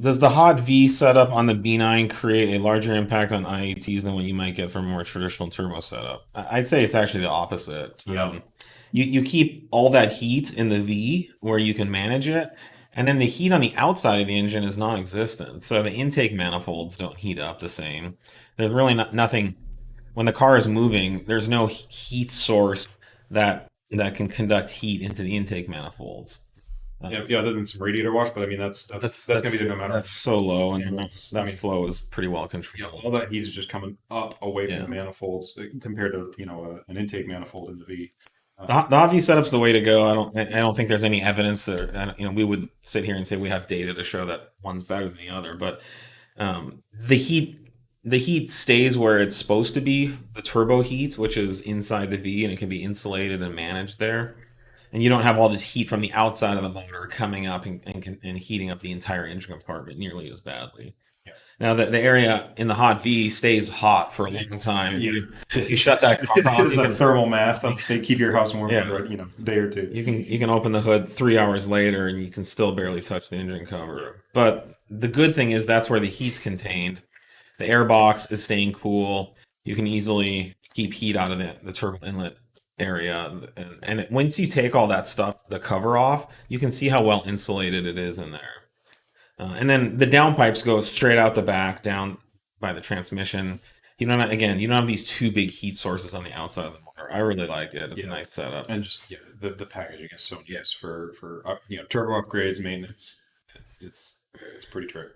Does the hot V setup on the B9 create a larger impact on IATs than what you might get from a more traditional turbo setup? I'd say it's actually the opposite. Yeah. You keep all that heat in the V where you can manage it, and then the heat on the outside of the engine is non-existent. So the intake manifolds don't heat up the same. There's really nothing when the car is moving. There's no heat source that can conduct heat into the intake manifolds. Yeah, yeah, other than some radiator wash, but I mean that's gonna be there no matter. That's so low, Yeah, and that's I that mean flow is pretty well yeah, controlled. all that heat is just coming up away from Yeah. the manifolds compared to an intake manifold in the V. The Javi setup's the way to go. I don't think there's any evidence that we would sit here and say we have data to show that one's better than the other, but the heat stays where it's supposed to be. The turbo heat, which is inside the V, and it can be insulated and managed there. And you don't have all this heat from the outside of the motor coming up and heating up the entire engine compartment nearly as badly. Yeah, Now the area in the hot V stays hot for a long time. yeah. You shut that car It off, is a thermal mass that'll stay keep your house warm yeah, for a day or two. you can open the hood 3 hours later and you can still barely touch the engine Yeah, cover. But the good thing is that's where the heat's contained. The air box is staying cool. You can easily keep heat out of the turbo inlet area, once you take all that stuff, the cover off, you can see how well insulated it is in there. And then the downpipes go straight out the back, down by the transmission. You don't have these two big heat sources on the outside of the motor. I really like it. It's a yeah, nice setup. and just yeah, the packaging is so nice for turbo upgrades, maintenance. It's pretty true.